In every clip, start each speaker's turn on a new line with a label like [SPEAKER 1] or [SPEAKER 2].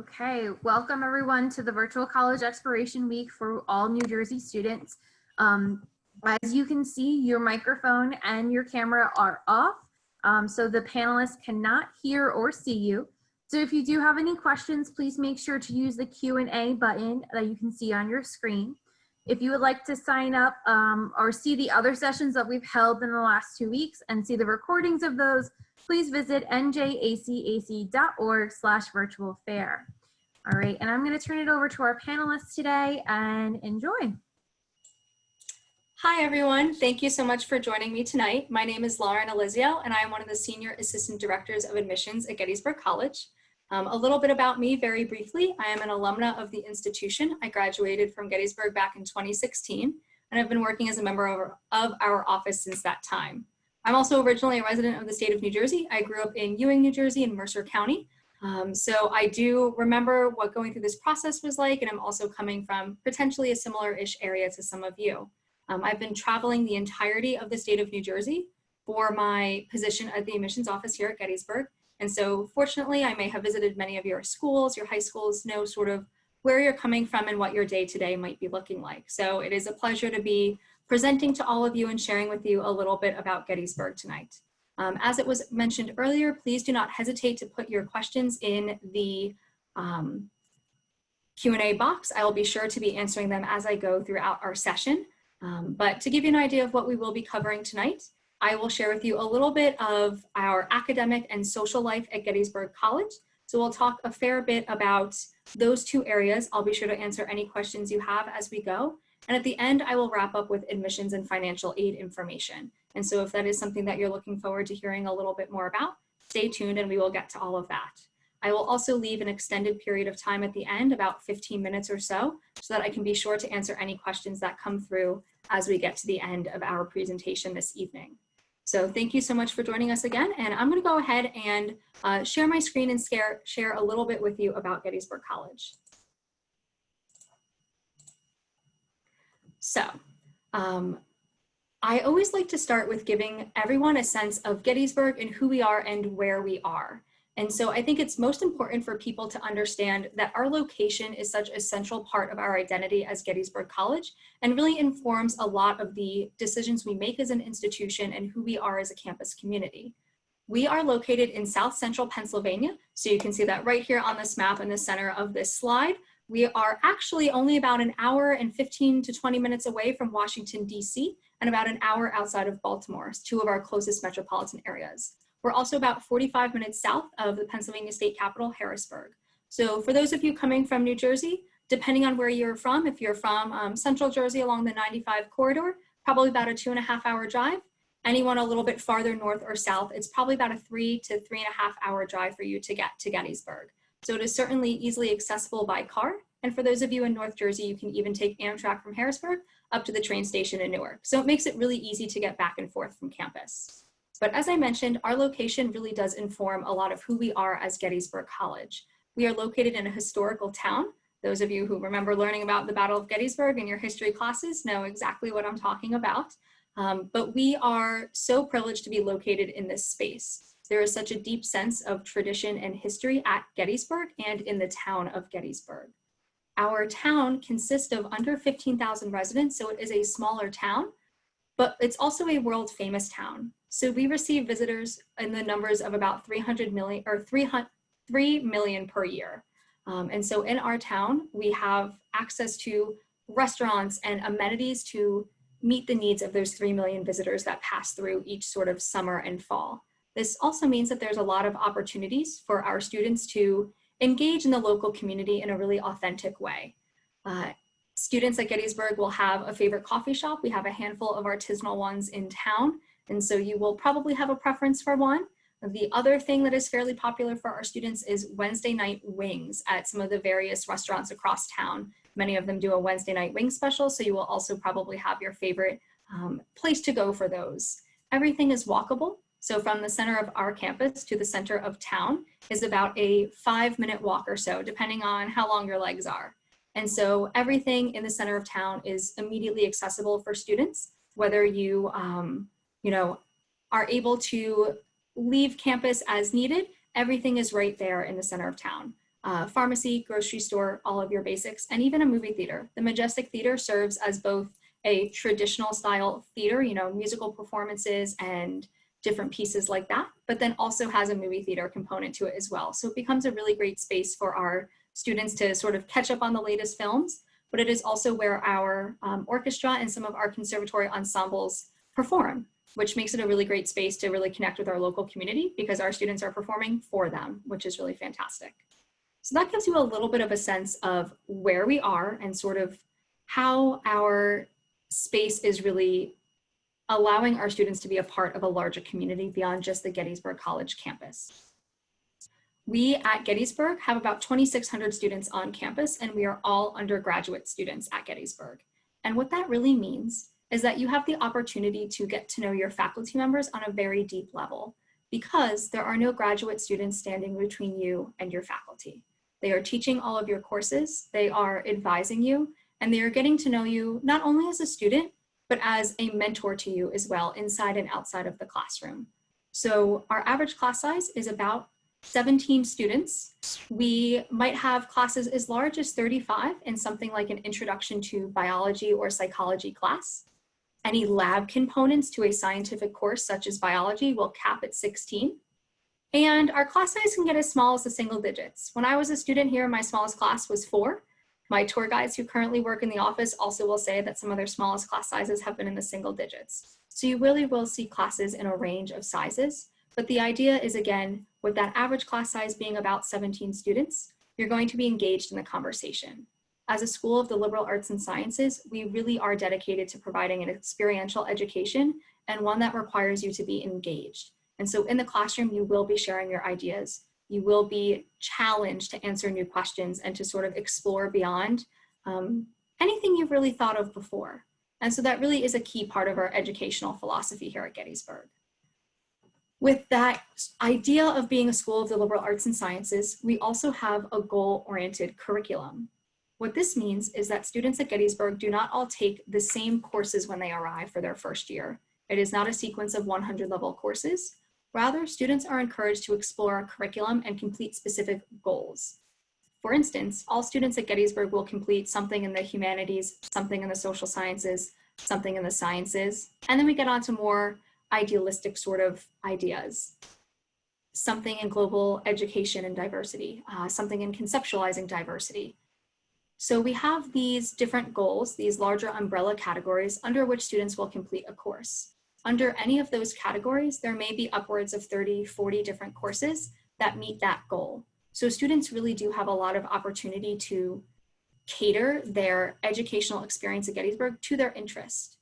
[SPEAKER 1] Okay, welcome everyone to the virtual college exploration week for all New Jersey students. As you can see, your microphone and your camera are off, so the panelists cannot hear or see you. So if you do have any questions, please make sure to use the Q&A button that you can see on your screen. If you would like to sign up or see the other sessions that we've held in the last 2 weeks and see the recordings of those, please visit njacac.org/virtual-fair. All right, and I'm going to turn it over to our panelists today and enjoy.
[SPEAKER 2] Hi, everyone. Thank you so much for joining me tonight. My name is Lauren Elizio, and I am one of the Senior Assistant Directors of Admissions at Gettysburg College. A little bit about me very briefly. I am an alumna of the institution. I graduated from Gettysburg back in 2016, and I've been working as a member of our office since that time. I'm also originally a resident of the state of New Jersey. I grew up in Ewing, New Jersey in Mercer County. So I do remember what going through this process was like, and I'm also coming from potentially a similar-ish area to some of you. I've been traveling the entirety of the state of New Jersey for my position at the admissions office here at Gettysburg. And so fortunately, I may have visited many of your schools, your high schools, know sort of where you're coming from and what your day-to-day might be looking like. So it is a pleasure to be presenting to all of you and sharing with you a little bit about Gettysburg tonight. As it was mentioned earlier, please do not hesitate to put your questions in the Q&A box. I will be sure to be answering them as I go throughout our session. But to give you an idea of what we will be covering tonight, I will share with you a little bit of our academic and social life at Gettysburg College. So we'll talk a fair bit about those two areas. I'll be sure to answer any questions you have as we go. And at the end, I will wrap up with admissions and financial aid information. And so if that is something that you're looking forward to hearing a little bit more about, stay tuned and we will get to all of that. I will also leave an extended period of time at the end, about 15 minutes or so that I can be sure to answer any questions that come through as we get to the end of our presentation this evening. So thank you so much for joining us again. And I'm going to go ahead and share my screen and share a little bit with you about Gettysburg College. So I always like to start with giving everyone a sense of Gettysburg and who we are and where we are. And so I think it's most important for people to understand that our location is such a central part of our identity as Gettysburg College and really informs a lot of the decisions we make as an institution and who we are as a campus community. We are located in South Central Pennsylvania. So you can see that right here on this map in the center of this slide. We are actually only about an hour and 15 to 20 minutes away from Washington, D.C., and about an hour outside of Baltimore, two of our closest metropolitan areas. We're also about 45 minutes south of the Pennsylvania state capital, Harrisburg. So for those of you coming from New Jersey, depending on where you're from, if you're from Central Jersey along the 95 corridor, probably about a 2.5-hour drive. Anyone a little bit farther north or south, it's probably about a 3 to 3.5-hour drive for you to get to Gettysburg. So it is certainly easily accessible by car. And for those of you in North Jersey, you can even take Amtrak from Harrisburg up to the train station in Newark. So it makes it really easy to get back and forth from campus. But as I mentioned, our location really does inform a lot of who we are as Gettysburg College. We are located in a historical town. Those of you who remember learning about the Battle of Gettysburg in your history classes know exactly what I'm talking about. But we are so privileged to be located in this space. There is such a deep sense of tradition and history at Gettysburg and in the town of Gettysburg. Our town consists of under 15,000 residents, so it is a smaller town, but it's also a world famous town. So we receive visitors in the numbers of about 3 million per year. And so in our town, we have access to restaurants and amenities to meet the needs of those 3 million visitors that pass through each sort of summer and fall. This also means that there's a lot of opportunities for our students to engage in the local community in a really authentic way. Students at Gettysburg will have a favorite coffee shop. We have a handful of artisanal ones in town. And so you will probably have a preference for one. The other thing that is fairly popular for our students is Wednesday night wings at some of the various restaurants across town. Many of them do a Wednesday night wing special, so you will also probably have your favorite place to go for those. Everything is walkable. So from the center of our campus to the center of town is about a 5-minute walk or so, depending on how long your legs are. And so everything in the center of town is immediately accessible for students, whether you are able to leave campus as needed. Everything is right there in the center of town. pharmacy, grocery store, all of your basics, and even a movie theater. The Majestic Theater serves as both a traditional style theater, you know, musical performances and different pieces like that, but then also has a movie theater component to it as well. So it becomes a really great space for our students to sort of catch up on the latest films, but it is also where our orchestra and some of our conservatory ensembles perform, which makes it a really great space to really connect with our local community because our students are performing for them, which is really fantastic. So that gives you a little bit of a sense of where we are and sort of how our space is really allowing our students to be a part of a larger community beyond just the Gettysburg College campus. We at Gettysburg have about 2,600 students on campus, and we are all undergraduate students at Gettysburg. And what that really means is that you have the opportunity to get to know your faculty members on a very deep level because there are no graduate students standing between you and your faculty. They are teaching all of your courses, they are advising you, and they are getting to know you not only as a student, but as a mentor to you as well, inside and outside of the classroom. So our average class size is about 17 students. We might have classes as large as 35 in something like an introduction to biology or psychology class. Any lab components to a scientific course such as biology will cap at 16. And our class size can get as small as the single digits. When I was a student here, my smallest class was 4. My tour guides who currently work in the office also will say that some of their smallest class sizes have been in the single digits. So you really will see classes in a range of sizes. But the idea is, again, with that average class size being about 17 students, you're going to be engaged in the conversation. As a school of the liberal arts and sciences, we really are dedicated to providing an experiential education and one that requires you to be engaged. And so in the classroom, you will be sharing your ideas. You will be challenged to answer new questions and to sort of explore beyond anything you've really thought of before. And so that really is a key part of our educational philosophy here at Gettysburg. With that idea of being a school of the liberal arts and sciences, we also have a goal-oriented curriculum. What this means is that students at Gettysburg do not all take the same courses when they arrive for their first year. It is not a sequence of 100 level courses. Rather, students are encouraged to explore a curriculum and complete specific goals. For instance, all students at Gettysburg will complete something in the humanities, something in the social sciences, something in the sciences, and then we get on to more idealistic sort of ideas. Something in global education and diversity, something in conceptualizing diversity. So we have these different goals, these larger umbrella categories under which students will complete a course. Under any of those categories, there may be upwards of 30, 40 different courses that meet that goal. So students really do have a lot of opportunity to cater their educational experience at Gettysburg to their interest.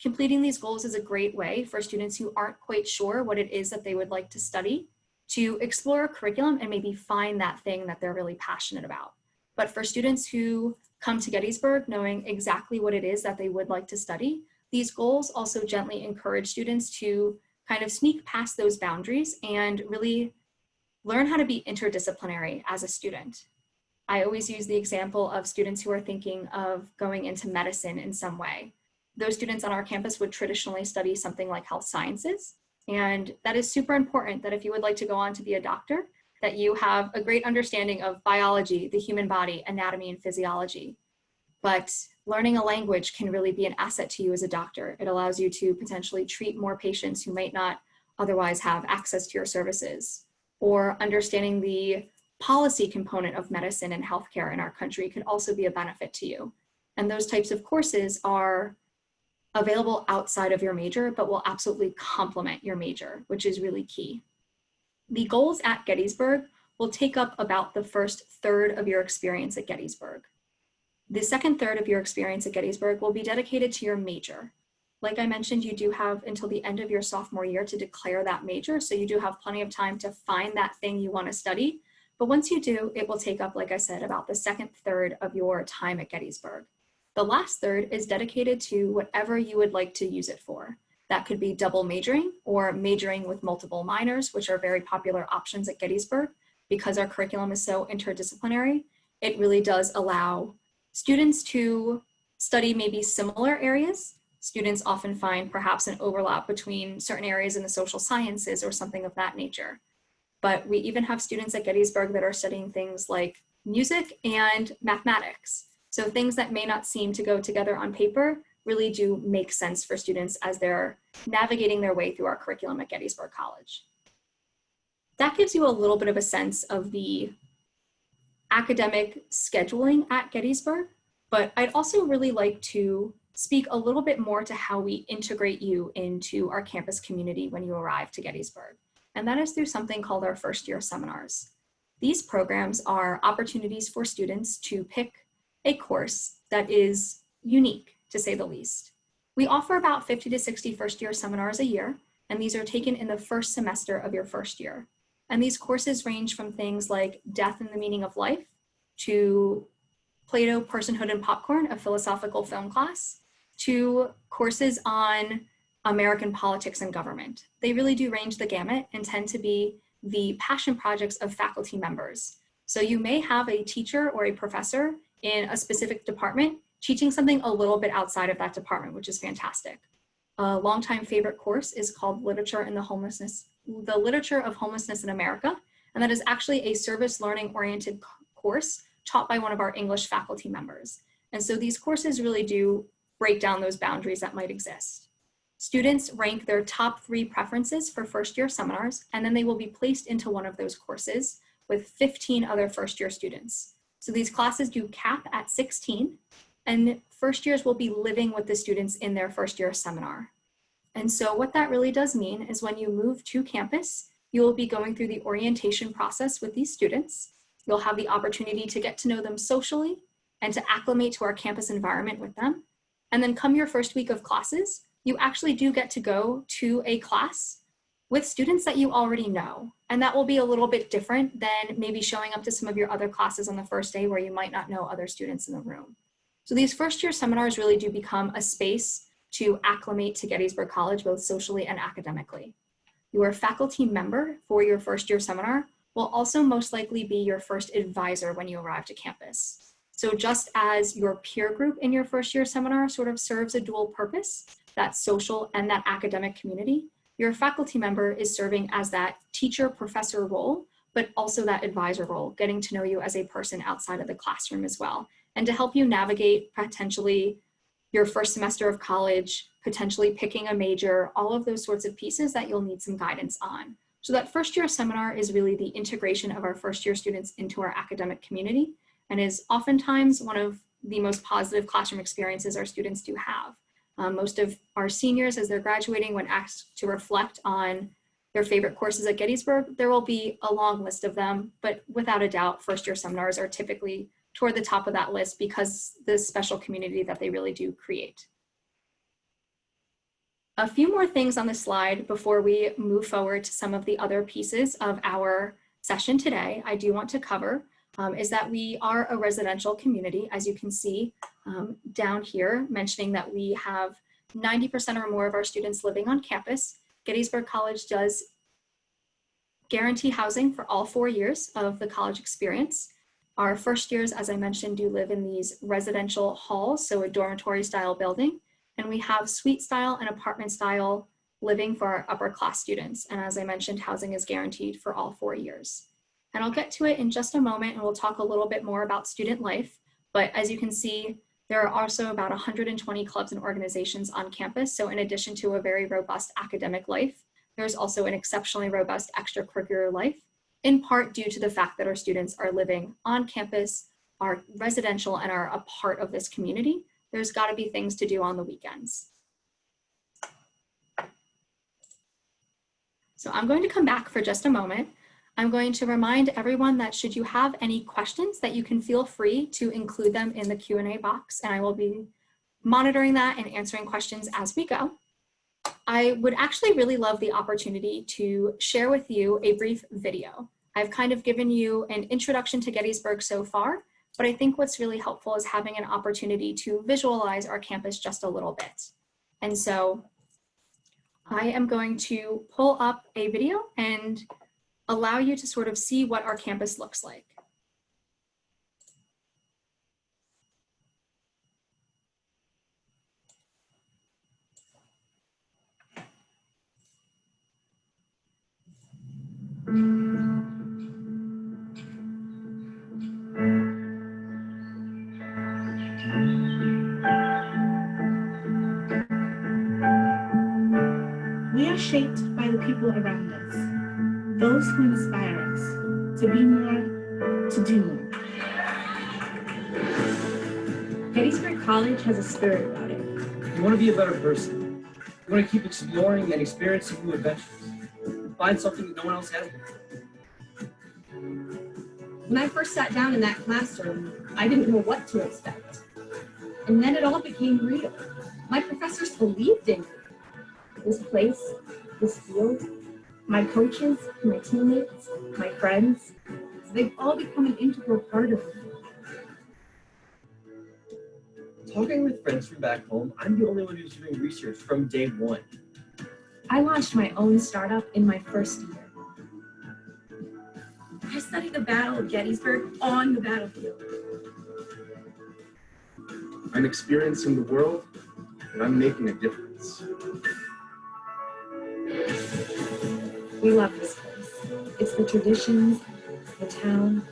[SPEAKER 2] Completing these goals is a great way for students who aren't quite sure what it is that they would like to study to explore a curriculum and maybe find that thing that they're really passionate about. But for students who come to Gettysburg knowing exactly what it is that they would like to study, these goals also gently encourage students to kind of sneak past those boundaries and really learn how to be interdisciplinary as a student. I always use the example of students who are thinking of going into medicine in some way. Those students on our campus would traditionally study something like health sciences. And that is super important that if you would like to go on to be a doctor, that you have a great understanding of biology, the human body, anatomy, and physiology. But learning a language can really be an asset to you as a doctor. It allows you to potentially treat more patients who might not otherwise have access to your services. Or understanding the policy component of medicine and healthcare in our country could also be a benefit to you. And those types of courses are available outside of your major, but will absolutely complement your major, which is really key. The goals at Gettysburg will take up about the first third of your experience at Gettysburg. The second third of your experience at Gettysburg will be dedicated to your major. Like I mentioned, you do have until the end of your sophomore year to declare that major, so you do have plenty of time to find that thing you want to study. But once you do, it will take up, like I said, about the second third of your time at Gettysburg. The last third is dedicated to whatever you would like to use it for. That could be double majoring or majoring with multiple minors, which are very popular options at Gettysburg. Because our curriculum is so interdisciplinary, it really does allow students to study maybe similar areas. Students often find perhaps an overlap between certain areas in the social sciences or something of that nature. But we even have students at Gettysburg that are studying things like music and mathematics. So things that may not seem to go together on paper really do make sense for students as they're navigating their way through our curriculum at Gettysburg College. That gives you a little bit of a sense of the academic scheduling at Gettysburg, but I'd also really like to speak a little bit more to how we integrate you into our campus community when you arrive to Gettysburg. And that is through something called our first year seminars. These programs are opportunities for students to pick a course that is unique, to say the least. We offer about 50 to 60 first year seminars a year, and these are taken in the first semester of your first year. And these courses range from things like Death and the Meaning of Life to Plato, Personhood, and Popcorn, a philosophical film class, to courses on American politics and government. They really do range the gamut and tend to be the passion projects of faculty members. So you may have a teacher or a professor in a specific department teaching something a little bit outside of that department, which is fantastic. A longtime favorite course is called the Literature of Homelessness in America, and that is actually a service learning oriented course taught by one of our English faculty members. And so these courses really do break down those boundaries that might exist. Students rank their top 3 preferences for first year seminars, and then they will be placed into one of those courses with 15 other first year students. So these classes do cap at 16, and first years will be living with the students in their first year seminar. And so what that really does mean is when you move to campus, you will be going through the orientation process with these students. You'll have the opportunity to get to know them socially and to acclimate to our campus environment with them. And then come your first week of classes, you actually do get to go to a class with students that you already know. And that will be a little bit different than maybe showing up to some of your other classes on the first day where you might not know other students in the room. So these first year seminars really do become a space to acclimate to Gettysburg College, both socially and academically. Your faculty member for your first year seminar will also most likely be your first advisor when you arrive to campus. So just as your peer group in your first year seminar sort of serves a dual purpose, that social and that academic community, your faculty member is serving as that teacher-professor role, but also that advisor role, getting to know you as a person outside of the classroom as well, and to help you navigate potentially your first semester of college, potentially picking a major, all of those sorts of pieces that you'll need some guidance on. So that first year seminar is really the integration of our first year students into our academic community, and is oftentimes one of the most positive classroom experiences our students do have. Most of our seniors, as they're graduating, when asked to reflect on their favorite courses at Gettysburg, there will be a long list of them, but without a doubt, first year seminars are typically toward the top of that list because the special community that they really do create. A few more things on this slide before we move forward to some of the other pieces of our session today I do want to cover is that we are a residential community, as you can see down here, mentioning that we have 90% or more of our students living on campus. Gettysburg College does guarantee housing for all 4 years of the college experience. Our first years, as I mentioned, do live in these residential halls, so a dormitory style building, and we have suite style and apartment style living for our upper class students. And as I mentioned, housing is guaranteed for all 4 years. And I'll get to it in just a moment, and we'll talk a little bit more about student life. But as you can see, there are also about 120 clubs and organizations on campus. So in addition to a very robust academic life, there's also an exceptionally robust extracurricular life, in part due to the fact that our students are living on campus, are residential, and are a part of this community. There's got to be things to do on the weekends. So I'm going to come back for just a moment. I'm going to remind everyone that should you have any questions, that you can feel free to include them in the Q&A box, and I will be monitoring that and answering questions as we go. I would actually really love the opportunity to share with you a brief video. I've kind of given you an introduction to Gettysburg so far, but I think what's really helpful is having an opportunity to visualize our campus just a little bit. And so I am going to pull up a video and allow you to sort of see what our campus looks like.
[SPEAKER 3] shaped by the people around us, those who inspire us to be more, to do more. Gettysburg College has a spirit about it.
[SPEAKER 4] You want to be a better person. You want to keep exploring and experiencing new adventures. Find something that no one else has before.
[SPEAKER 5] When I first sat down in that classroom, I didn't know what to expect. And then it all became real. My professors believed in me. This place, this field, my coaches, my teammates, my friends, they've all become an integral part of me.
[SPEAKER 4] Talking with friends from back home, I'm the only one who's doing research from day one.
[SPEAKER 5] I launched my own startup in my first year. I studied the Battle of Gettysburg on the battlefield.
[SPEAKER 6] I'm experiencing the world, and I'm making a difference.
[SPEAKER 5] We love this place. It's the traditions, the town,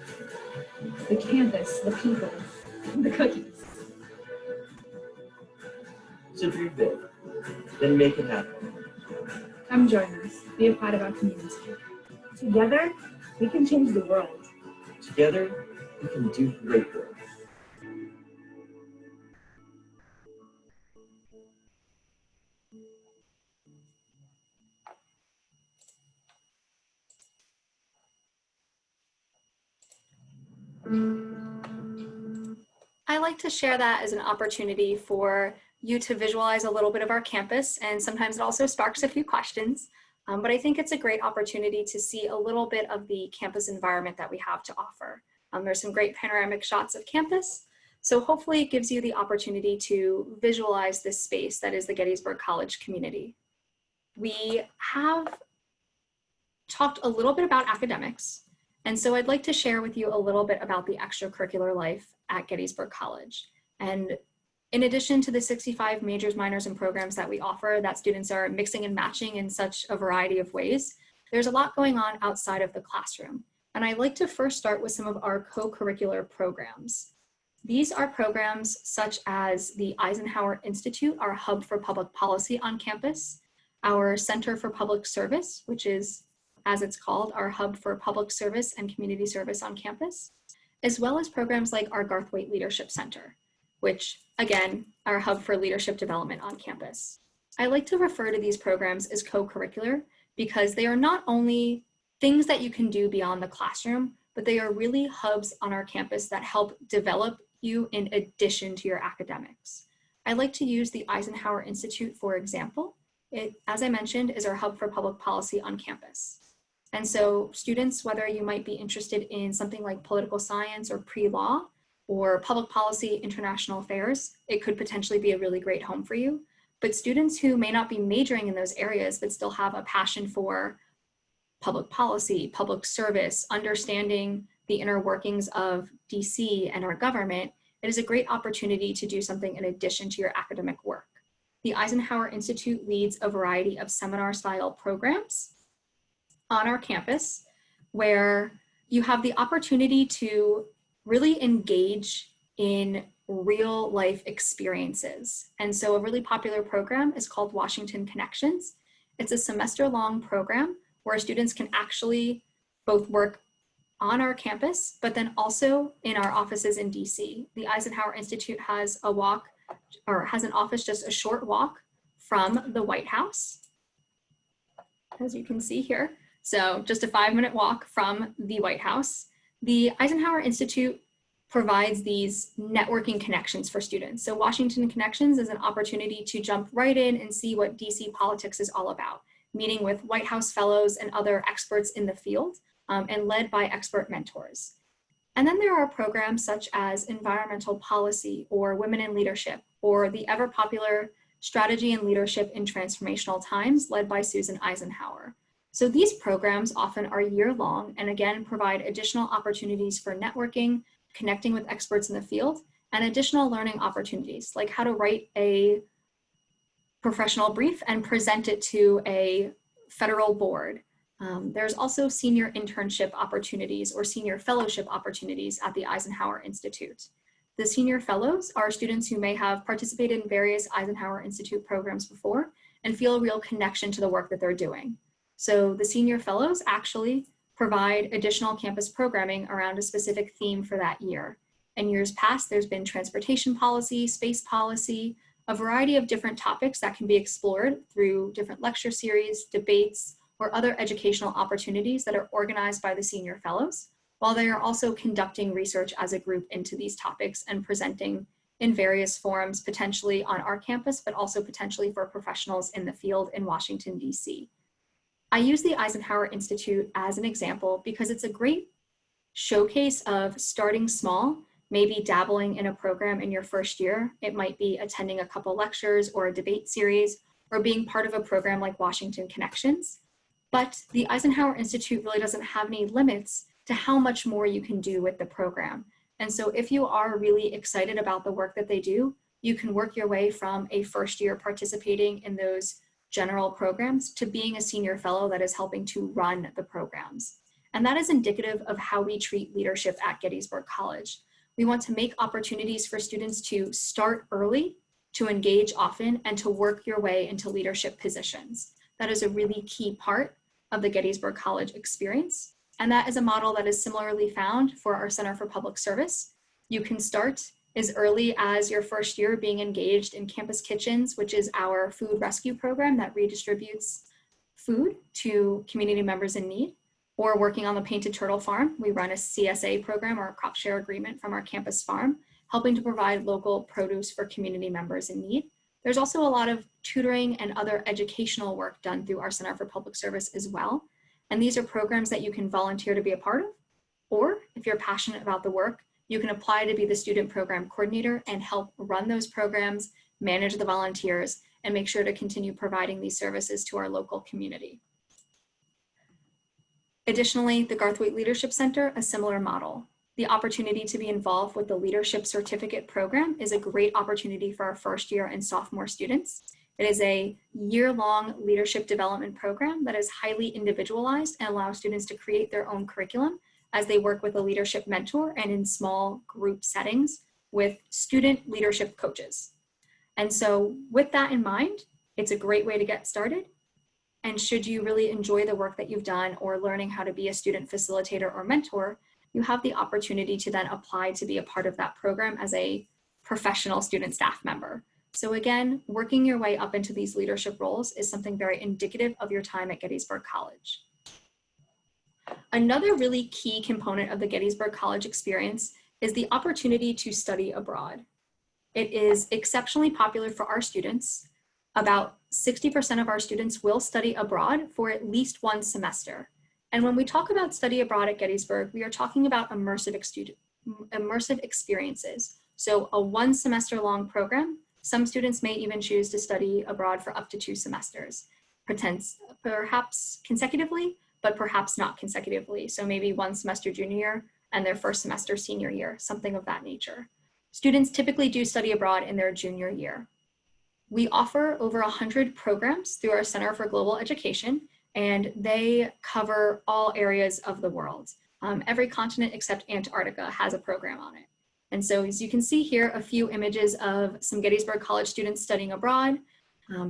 [SPEAKER 5] the campus, the people, the cookies.
[SPEAKER 4] So dream big, then make it happen.
[SPEAKER 3] Come join us. Be a part of our community. Together, we can change the world.
[SPEAKER 4] Together, we can do great work.
[SPEAKER 2] I like to share that as an opportunity for you to visualize a little bit of our campus, and sometimes it also sparks a few questions. But I think it's a great opportunity to see a little bit of the campus environment that we have to offer. There's some great panoramic shots of campus, so hopefully it gives you the opportunity to visualize this space that is the Gettysburg College community. We have talked a little bit about academics, and so I'd like to share with you a little bit about the extracurricular life at Gettysburg College. And in addition to the 65 majors, minors, and programs that we offer that students are mixing and matching in such a variety of ways, there's a lot going on outside of the classroom. And I'd like to first start with some of our co-curricular programs. These are programs such as the Eisenhower Institute, our hub for public policy on campus, our Center for Public Service, which is, as it's called, our hub for public service and community service on campus, as well as programs like our Garthwaite Leadership Center, which, again, our hub for leadership development on campus. I like to refer to these programs as co-curricular because they are not only things that you can do beyond the classroom, but they are really hubs on our campus that help develop you in addition to your academics. I like to use the Eisenhower Institute, for example. It, as I mentioned, is our hub for public policy on campus. And so students, whether you might be interested in something like political science or pre-law or public policy, international affairs, it could potentially be a really great home for you. But students who may not be majoring in those areas but still have a passion for public policy, public service, understanding the inner workings of DC and our government, it is a great opportunity to do something in addition to your academic work. The Eisenhower Institute leads a variety of seminar-style programs on our campus where you have the opportunity to really engage in real life experiences. And so a really popular program is called Washington Connections. It's a semester-long program where students can actually both work on our campus, but then also in our offices in DC. The Eisenhower Institute has an office just a short walk from the White House, as you can see here. So just a 5-minute walk from the White House. The Eisenhower Institute provides these networking connections for students. So Washington Connections is an opportunity to jump right in and see what DC politics is all about, meeting with White House fellows and other experts in the field, and led by expert mentors. And then there are programs such as environmental policy or women in leadership, or the ever popular strategy and leadership in transformational times, led by Susan Eisenhower. So these programs often are year-long and again provide additional opportunities for networking, connecting with experts in the field, and additional learning opportunities like how to write a professional brief and present it to a federal board. There's also senior internship opportunities or senior fellowship opportunities at the Eisenhower Institute. The senior fellows are students who may have participated in various Eisenhower Institute programs before and feel a real connection to the work that they're doing. So the senior fellows actually provide additional campus programming around a specific theme for that year. In years past, there's been transportation policy, space policy, a variety of different topics that can be explored through different lecture series, debates, or other educational opportunities that are organized by the senior fellows, while they are also conducting research as a group into these topics and presenting in various forums, potentially on our campus, but also potentially for professionals in the field in Washington, DC. I use the Eisenhower Institute as an example because it's a great showcase of starting small, maybe dabbling in a program in your first year. It might be attending a couple lectures or a debate series, or being part of a program like Washington Connections. But the Eisenhower Institute really doesn't have any limits to how much more you can do with the program. And so if you are really excited about the work that they do, you can work your way from a first year participating in those general programs to being a senior fellow that is helping to run the programs. And that is indicative of how we treat leadership at Gettysburg College. We want to make opportunities for students to start early, to engage often, and to work your way into leadership positions. That is a really key part of the Gettysburg College experience. And that is a model that is similarly found for our Center for Public Service. You can start as early as your first year being engaged in Campus Kitchens, which is our food rescue program that redistributes food to community members in need, or working on the Painted Turtle Farm. We run a CSA program, or a crop share agreement, from our campus farm, helping to provide local produce for community members in need. There's also a lot of tutoring and other educational work done through our Center for Public Service as well. And these are programs that you can volunteer to be a part of, or if you're passionate about the work, you can apply to be the student program coordinator and help run those programs, manage the volunteers, and make sure to continue providing these services to our local community. Additionally, the Garthwaite Leadership Center, a similar model. The opportunity to be involved with the Leadership Certificate Program is a great opportunity for our first year and sophomore students. It is a year-long leadership development program that is highly individualized and allows students to create their own curriculum as they work with a leadership mentor and in small group settings with student leadership coaches. And so with that in mind, it's a great way to get started. And should you really enjoy the work that you've done or learning how to be a student facilitator or mentor, you have the opportunity to then apply to be a part of that program as a professional student staff member. So again, working your way up into these leadership roles is something very indicative of your time at Gettysburg College. Another really key component of the Gettysburg College experience is the opportunity to study abroad. It is exceptionally popular for our students. About 60% of our students will study abroad for at least one semester. And when we talk about study abroad at Gettysburg, we are talking about immersive experiences. So a 1 semester long program. Some students may even choose to study abroad for up to 2 semesters, perhaps consecutively, but perhaps not consecutively. So maybe 1 semester junior year and their first semester senior year, something of that nature. Students typically do study abroad in their junior year. We offer over 100 programs through our Center for Global Education, and they cover all areas of the world. Every continent except Antarctica has a program on it. And so as you can see here, a few images of some Gettysburg College students studying abroad.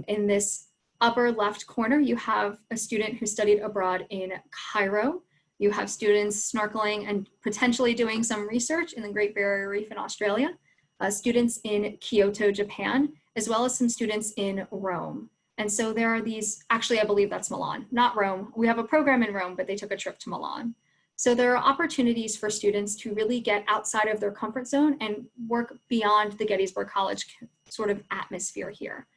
[SPEAKER 2] In this upper left corner, you have a student who studied abroad in Cairo. You have students snorkeling and potentially doing some research in the Great Barrier Reef in Australia, students in Kyoto, Japan, as well as some students in Rome. And so there are these, actually I believe that's Milan, not Rome. We have a program in Rome, but they took a trip to Milan. So there are opportunities for students to really get outside of their comfort zone and work beyond the Gettysburg College sort of atmosphere here.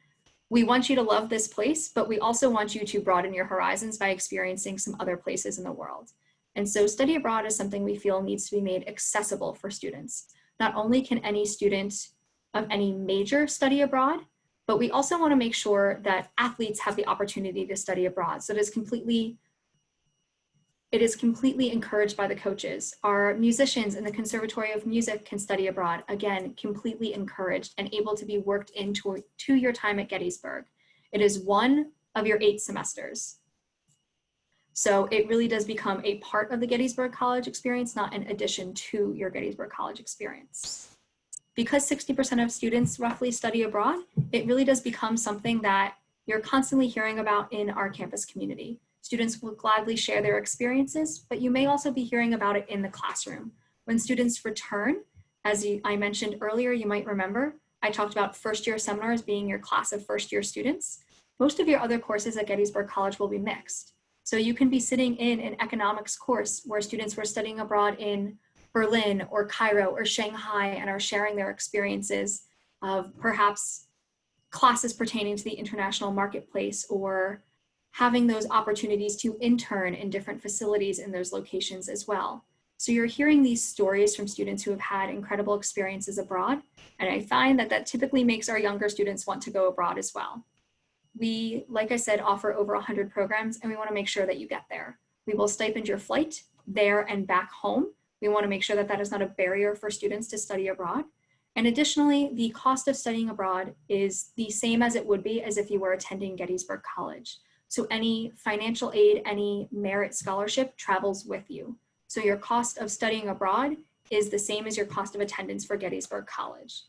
[SPEAKER 2] We want you to love this place, but we also want you to broaden your horizons by experiencing some other places in the world. And so study abroad is something we feel needs to be made accessible for students. Not only can any student of any major study abroad, but we also want to make sure that athletes have the opportunity to study abroad. So it is completely encouraged by the coaches. Our musicians in the Conservatory of Music can study abroad. Again, completely encouraged and able to be worked into your time at Gettysburg. It is 1 of your 8 semesters. So it really does become a part of the Gettysburg College experience, not an addition to your Gettysburg College experience. Because 60% of students roughly study abroad, it really does become something that you're constantly hearing about in our campus community. Students will gladly share their experiences, but you may also be hearing about it in the classroom. When students return, as I mentioned earlier, you might remember, I talked about first-year seminars being your class of first-year students. Most of your other courses at Gettysburg College will be mixed. So you can be sitting in an economics course where students were studying abroad in Berlin or Cairo or Shanghai and are sharing their experiences of perhaps classes pertaining to the international marketplace or having those opportunities to intern in different facilities in those locations as well. So you're hearing these stories from students who have had incredible experiences abroad, and I find that that typically makes our younger students want to go abroad as well. We, like I said, offer over 100 programs, and we want to make sure that you get there. We will stipend your flight there and back home. We want to make sure that that is not a barrier for students to study abroad. And additionally, the cost of studying abroad is the same as it would be as if you were attending Gettysburg College. So any financial aid, any merit scholarship travels with you. So your cost of studying abroad is the same as your cost of attendance for Gettysburg College.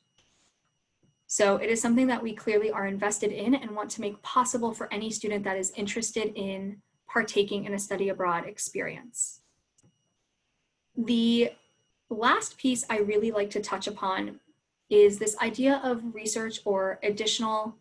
[SPEAKER 2] So it is something that we clearly are invested in and want to make possible for any student that is interested in partaking in a study abroad experience. The last piece I really like to touch upon is this idea of research or additional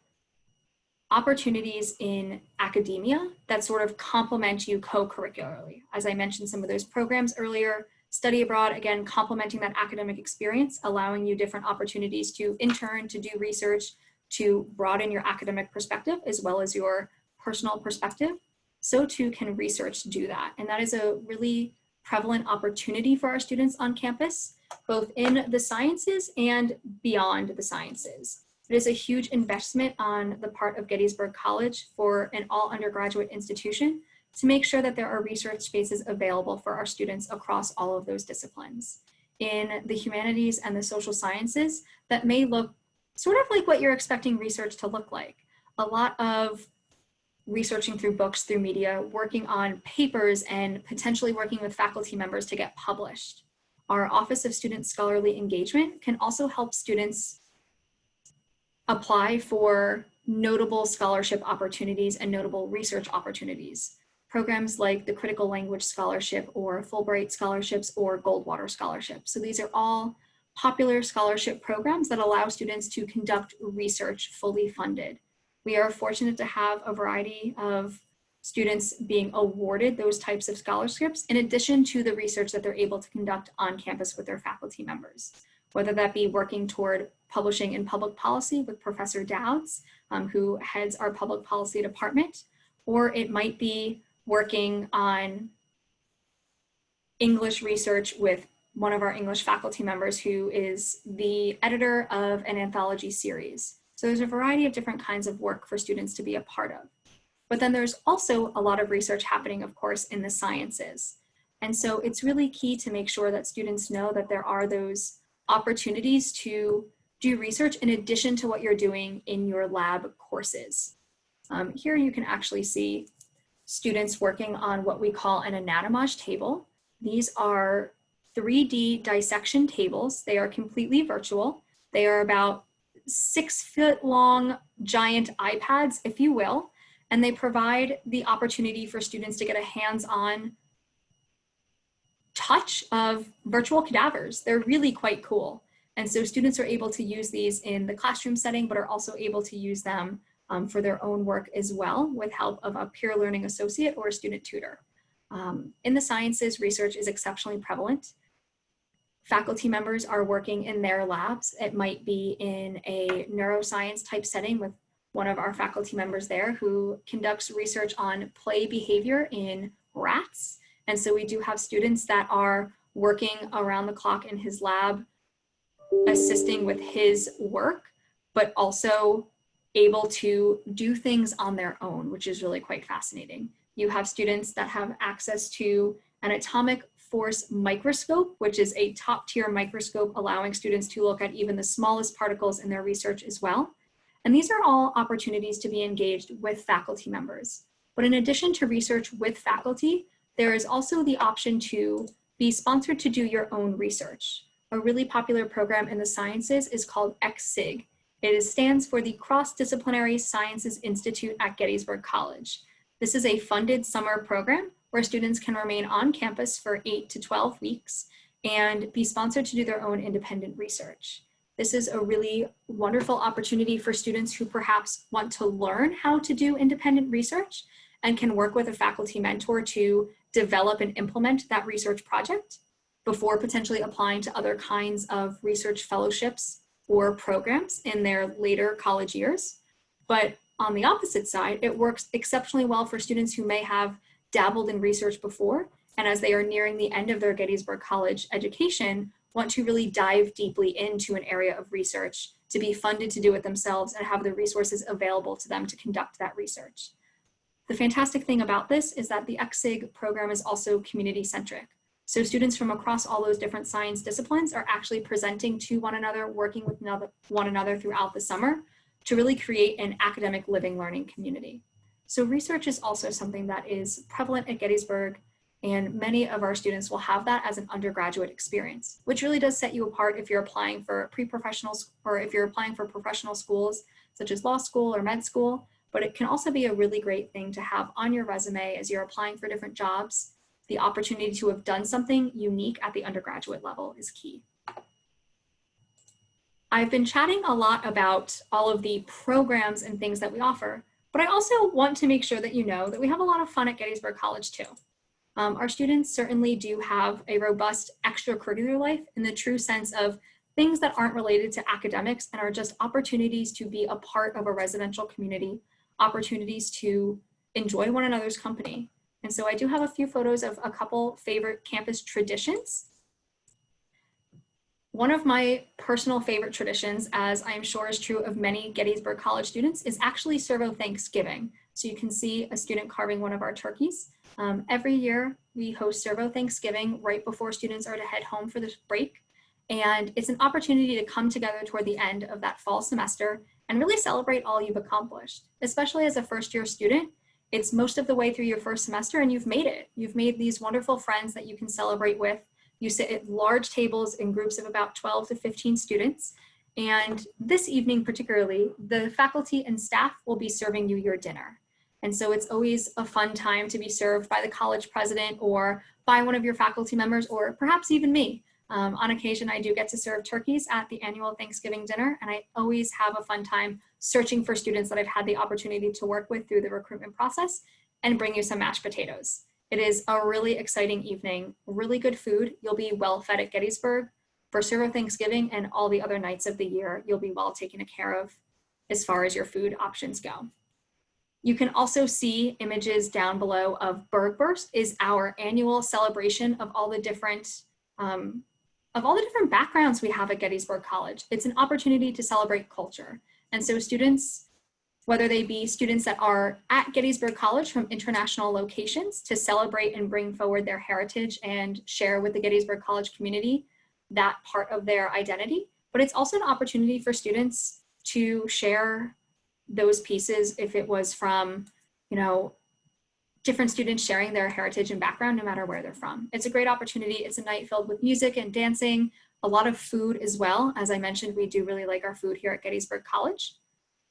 [SPEAKER 2] opportunities in academia that sort of complement you co-curricularly. As I mentioned some of those programs earlier, study abroad, again, complementing that academic experience, allowing you different opportunities to intern, to do research, to broaden your academic perspective as well as your personal perspective. So too can research do that. And that is a really prevalent opportunity for our students on campus, both in the sciences and beyond the sciences. It is a huge investment on the part of Gettysburg College for an all undergraduate institution to make sure that there are research spaces available for our students across all of those disciplines. In the humanities and the social sciences, that may look sort of like what you're expecting research to look like. A lot of researching through books, through media, working on papers, and potentially working with faculty members to get published. Our Office of Student Scholarly Engagement can also help students apply for notable scholarship opportunities and notable research opportunities. Programs like the Critical Language Scholarship or Fulbright Scholarships or Goldwater Scholarships. So these are all popular scholarship programs that allow students to conduct research fully funded. We are fortunate to have a variety of students being awarded those types of scholarships in addition to the research that they're able to conduct on campus with their faculty members, whether that be working toward publishing in public policy with Professor Dowds, who heads our public policy department, or it might be working on English research with one of our English faculty members who is the editor of an anthology series. So there's a variety of different kinds of work for students to be a part of. But then there's also a lot of research happening, of course, in the sciences. And so it's really key to make sure that students know that there are those opportunities to do research in addition to what you're doing in your lab courses. Here you can actually see students working on what we call an anatomage table. These are 3D dissection tables. They are completely virtual. They are about 6 foot long giant iPads, if you will, and they provide the opportunity for students to get a hands-on touch of virtual cadavers. They're really quite cool. And so students are able to use these in the classroom setting, but are also able to use them for their own work as well with help of a peer learning associate or a student tutor. In the sciences, research is exceptionally prevalent. Faculty members are working in their labs. It might be in a neuroscience type setting with one of our faculty members there who conducts research on play behavior in rats. And so we do have students that are working around the clock in his lab, assisting with his work, but also able to do things on their own, which is really quite fascinating. You have students that have access to an atomic force microscope, which is a top tier microscope allowing students to look at even the smallest particles in their research as well. And these are all opportunities to be engaged with faculty members. But in addition to research with faculty, there is also the option to be sponsored to do your own research. A really popular program in the sciences is called XSIG. Stands for the Cross-Disciplinary Sciences Institute at Gettysburg College. This is a funded summer program where students can remain on campus for 8 to 12 weeks and be sponsored to do their own independent research. This is a really wonderful opportunity for students who perhaps want to learn how to do independent research and can work with a faculty mentor to develop and implement that research project before potentially applying to other kinds of research fellowships or programs in their later college years. But on the opposite side, it works exceptionally well for students who may have dabbled in research before, and as they are nearing the end of their Gettysburg College education, want to really dive deeply into an area of research to be funded to do it themselves and have the resources available to them to conduct that research. The fantastic thing about this is that the XSIG program is also community-centric. So students from across all those different science disciplines are actually presenting to one another, working with one another throughout the summer to really create an academic living learning community. So research is also something that is prevalent at Gettysburg, and many of our students will have that as an undergraduate experience, which really does set you apart if you're applying for pre-professionals or if you're applying for professional schools such as law school or med school, but it can also be a really great thing to have on your resume as you're applying for different jobs. The opportunity to have done something unique at the undergraduate level is key. I've been chatting a lot about all of the programs and things that we offer, but I also want to make sure that you know that we have a lot of fun at Gettysburg College too. Our students certainly do have a robust extracurricular life in the true sense of things that aren't related to academics and are just opportunities to be a part of a residential community, opportunities to enjoy one another's company. And so I do have a few photos of a couple favorite campus traditions. One of my personal favorite traditions, as I'm sure is true of many Gettysburg College students, is actually Servo Thanksgiving. So you can see a student carving one of our turkeys. Every year we host Servo Thanksgiving right before students are to head home for this break. And it's an opportunity to come together toward the end of that fall semester and really celebrate all you've accomplished. Especially as a first-year student, it's most of the way through your first semester and you've made it. You've made these wonderful friends that you can celebrate with. You sit at large tables in groups of about 12 to 15 students. And this evening particularly, the faculty and staff will be serving you your dinner. And so it's always a fun time to be served by the college president or by one of your faculty members, or perhaps even me. On occasion, I do get to serve turkeys at the annual Thanksgiving dinner, and I always have a fun time searching for students that I've had the opportunity to work with through the recruitment process and bring you some mashed potatoes. It is a really exciting evening, really good food. You'll be well fed at Gettysburg. For Servo Thanksgiving and all the other nights of the year, you'll be well taken care of as far as your food options go. You can also see images down below of Berg Burst is our annual celebration of all the different backgrounds we have at Gettysburg College. It's an opportunity to celebrate culture. And so students, whether they be students that are at Gettysburg College from international locations to celebrate and bring forward their heritage and share with the Gettysburg College community that part of their identity, but it's also an opportunity for students to share those pieces if it was from, different students sharing their heritage and background, no matter where they're from. It's a great opportunity. It's a night filled with music and dancing, a lot of food as well. As I mentioned, we do really like our food here at Gettysburg College.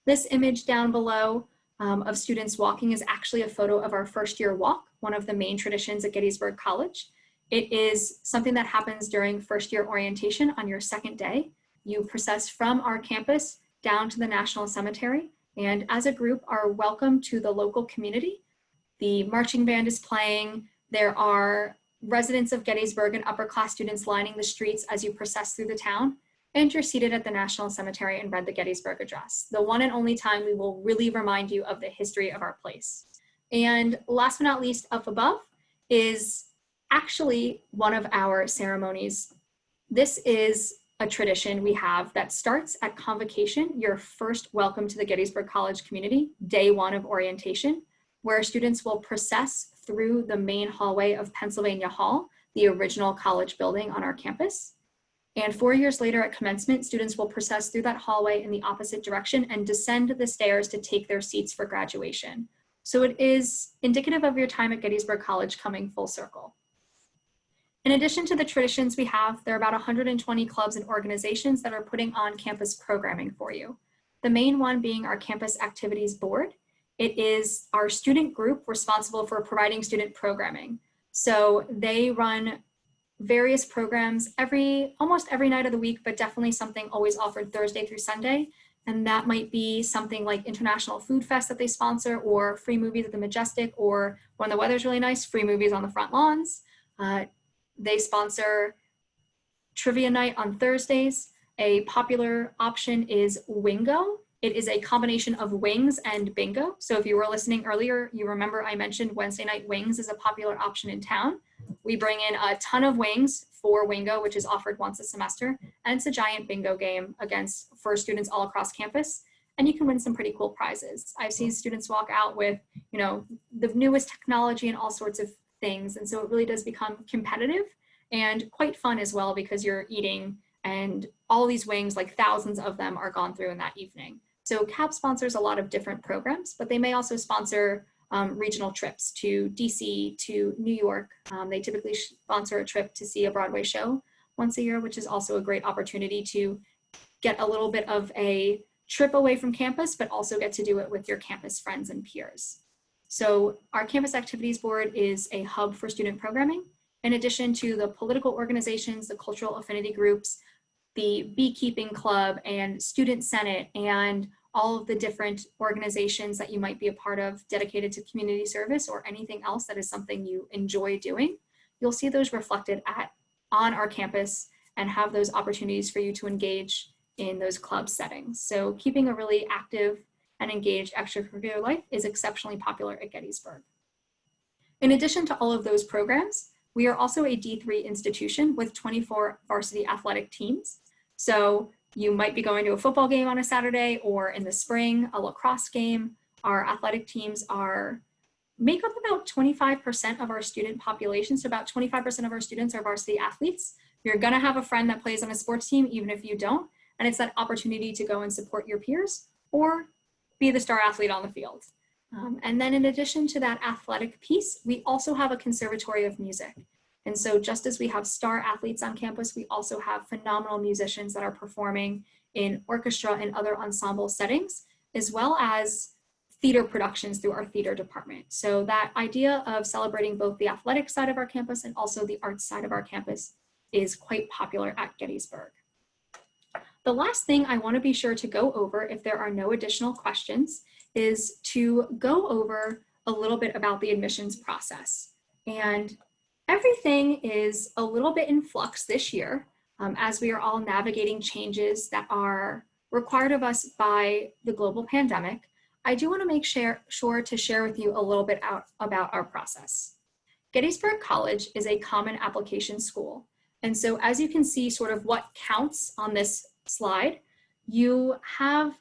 [SPEAKER 2] This image down below of students walking is actually a photo of our first year walk, one of the main traditions at Gettysburg College. It is something that happens during first year orientation on your second day. You process from our campus down to the National Cemetery, and as a group are welcome to the local community. The marching band is playing. There are residents of Gettysburg and upper class students lining the streets as you process through the town, and you're seated at the National Cemetery and read the Gettysburg Address, the one and only time we will really remind you of the history of our place. And last but not least, up above is actually one of our ceremonies. This is a tradition we have that starts at convocation, your first welcome to the Gettysburg College community, day one of orientation, where students will process through the main hallway of Pennsylvania Hall, the original college building on our campus. And 4 years later at commencement, students will process through that hallway in the opposite direction and descend the stairs to take their seats for graduation. So it is indicative of your time at Gettysburg College coming full circle. In addition to the traditions we have, there are about 120 clubs and organizations that are putting on campus programming for you. The main one being our campus activities board. It is our student group responsible for providing student programming. So they run various programs almost every night of the week, but definitely something always offered Thursday through Sunday. And that might be something like International Food Fest that they sponsor, or free movies at the Majestic, or when the weather's really nice, free movies on the front lawns. They sponsor trivia night on Thursdays. A popular option is Wingo. It is a combination of wings and bingo. So if you were listening earlier, you remember I mentioned Wednesday night wings is a popular option in town. We bring in a ton of wings for Wingo, which is offered once a semester. And it's a giant bingo game for students all across campus. And you can win some pretty cool prizes. I've seen students walk out with, the newest technology and all sorts of things. And so it really does become competitive and quite fun as well, because you're eating and all these wings, like thousands of them, are gone through in that evening. So CAP sponsors a lot of different programs, but they may also sponsor regional trips to DC, to New York. They typically sponsor a trip to see a Broadway show once a year, which is also a great opportunity to get a little bit of a trip away from campus, but also get to do it with your campus friends and peers. So our campus activities board is a hub for student programming. In addition to the political organizations, the cultural affinity groups, the beekeeping club and student senate, and all of the different organizations that you might be a part of dedicated to community service or anything else that is something you enjoy doing, you'll see those reflected on our campus and have those opportunities for you to engage in those club settings. So keeping a really active and engaged extracurricular life is exceptionally popular at Gettysburg. In addition to all of those programs, we are also a D3 institution with 24 varsity athletic teams. So you might be going to a football game on a Saturday, or in the spring, a lacrosse game. Our athletic teams make up about 25% of our student population. So about 25% of our students are varsity athletes. You're gonna have a friend that plays on a sports team, even if you don't. And it's that opportunity to go and support your peers or be the star athlete on the field. And then in addition to that athletic piece, we also have a conservatory of music. And so just as we have star athletes on campus, we also have phenomenal musicians that are performing in orchestra and other ensemble settings, as well as theater productions through our theater department. So that idea of celebrating both the athletic side of our campus and also the arts side of our campus is quite popular at Gettysburg. The last thing I want to be sure to go over, if there are no additional questions, is to go over a little bit about the admissions process. And everything is a little bit in flux this year as we are all navigating changes that are required of us by the global pandemic. I do want to make sure to share with you a little bit about our process. Gettysburg College is a common application school. And so as you can see sort of what counts on this slide, you have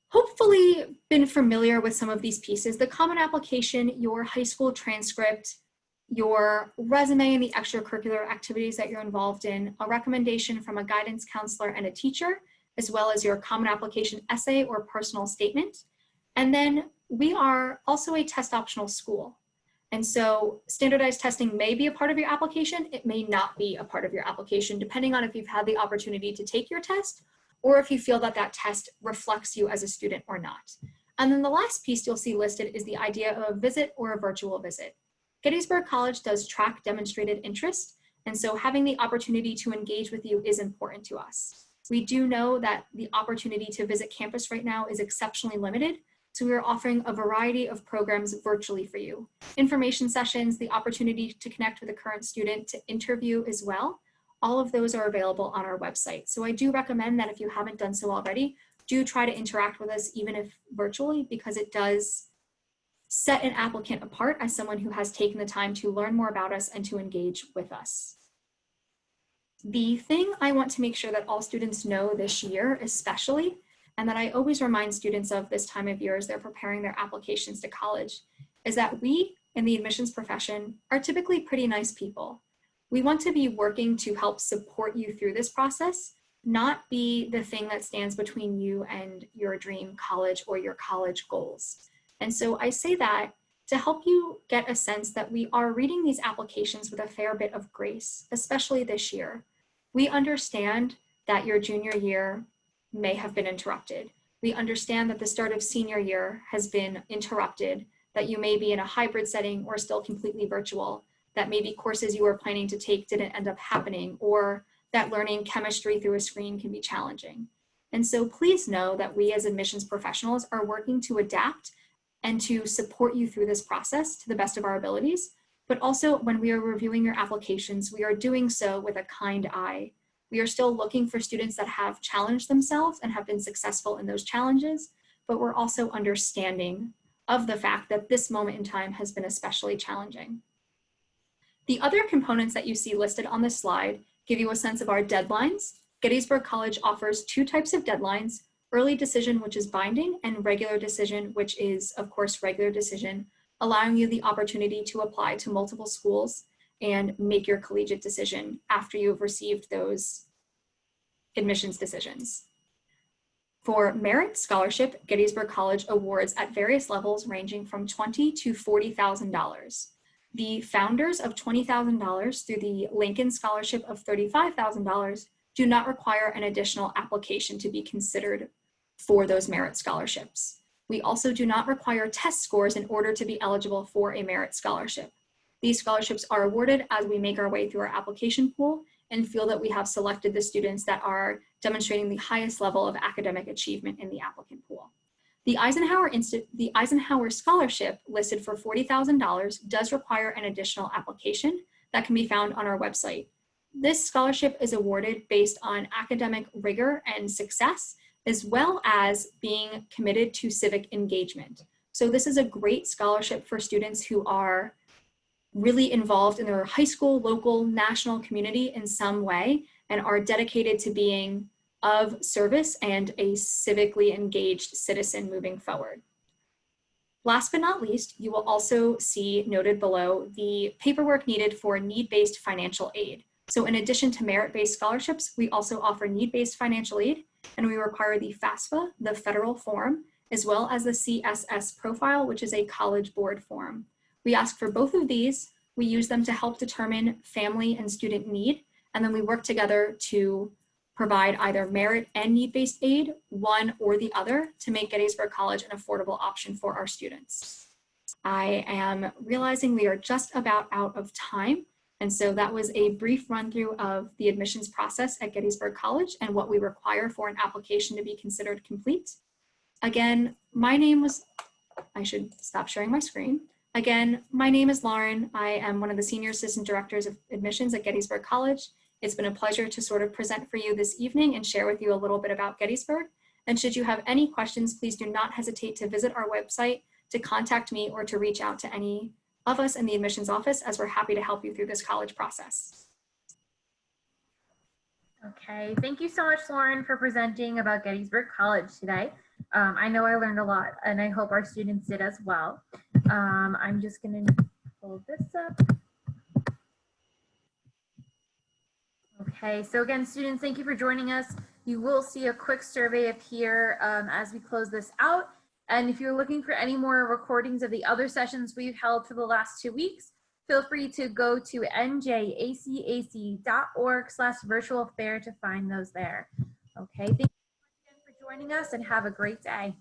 [SPEAKER 2] hopefully been familiar with some of these pieces. The common application, your high school transcript, your resume and the extracurricular activities that you're involved in, a recommendation from a guidance counselor and a teacher, as well as your common application essay or personal statement. And then we are also a test optional school. And so standardized testing may be a part of your application. It may not be a part of your application, depending on if you've had the opportunity to take your test or if you feel that that test reflects you as a student or not. And then the last piece you'll see listed is the idea of a visit or a virtual visit. Gettysburg College does track demonstrated interest, and so having the opportunity to engage with you is important to us. We do know that the opportunity to visit campus right now is exceptionally limited, so we are offering a variety of programs virtually for you. Information sessions, the opportunity to connect with a current student, to interview as well. All of those are available on our website. So I do recommend that if you haven't done so already, do try to interact with us even if virtually, because it does set an applicant apart as someone who has taken the time to learn more about us and to engage with us. The thing I want to make sure that all students know this year especially, and that I always remind students of this time of year as they're preparing their applications to college, is that we in the admissions profession are typically pretty nice people. We want to be working to help support you through this process, not be the thing that stands between you and your dream college or your college goals. And so I say that to help you get a sense that we are reading these applications with a fair bit of grace, especially this year. We understand that your junior year may have been interrupted. We understand that the start of senior year has been interrupted, that you may be in a hybrid setting or still completely virtual, that maybe courses you were planning to take didn't end up happening, or that learning chemistry through a screen can be challenging. And so please know that we as admissions professionals are working to adapt and to support you through this process to the best of our abilities. But also when we are reviewing your applications, we are doing so with a kind eye. We are still looking for students that have challenged themselves and have been successful in those challenges, but we're also understanding of the fact that this moment in time has been especially challenging. The other components that you see listed on this slide give you a sense of our deadlines. Gettysburg College offers two types of deadlines: early decision, which is binding, and regular decision, which is, of course, regular decision, allowing you the opportunity to apply to multiple schools and make your collegiate decision after you've received those admissions decisions. For merit scholarship, Gettysburg College awards at various levels ranging from $20,000 to $40,000. The founders of $20,000 through the Lincoln Scholarship of $35,000 do not require an additional application to be considered for those merit scholarships. We also do not require test scores in order to be eligible for a merit scholarship. These scholarships are awarded as we make our way through our application pool and feel that we have selected the students that are demonstrating the highest level of academic achievement in the applicant pool. The Eisenhower Scholarship, listed for $40,000, does require an additional application that can be found on our website. This scholarship is awarded based on academic rigor and success, as well as being committed to civic engagement. So this is a great scholarship for students who are really involved in their high school, local, national community in some way and are dedicated to being of service and a civically engaged citizen moving forward. Last but not least, you will also see noted below the paperwork needed for need-based financial aid. So in addition to merit-based scholarships, we also offer need-based financial aid, and we require the FAFSA, the federal form, as well as the CSS profile, which is a College Board form. We ask for both of these. We use them to help determine family and student need, and then we work together to provide either merit and need-based aid, one or the other, to make Gettysburg College an affordable option for our students. I am realizing we are just about out of time, and so that was a brief run through of the admissions process at Gettysburg College and what we require for an application to be considered complete. Again, I should stop sharing my screen. Again, my name is Lauren. I am one of the Senior Assistant Directors of Admissions at Gettysburg College. It's been a pleasure to sort of present for you this evening and share with you a little bit about Gettysburg. And should you have any questions, please do not hesitate to visit our website, to contact me, or to reach out to any of us in the admissions office, as we're happy to help you through this college process.
[SPEAKER 1] Okay, thank you so much, Lauren, for presenting about Gettysburg College today. I know I learned a lot, and I hope our students did as well. I'm just going to pull this up. Okay, so again, students, thank you for joining us. You will see a quick survey appear as we close this out. And if you're looking for any more recordings of the other sessions we've held for the last 2 weeks, feel free to go to njacac.org/virtual fair to find those there. Okay, thank you again for joining us and have a great day.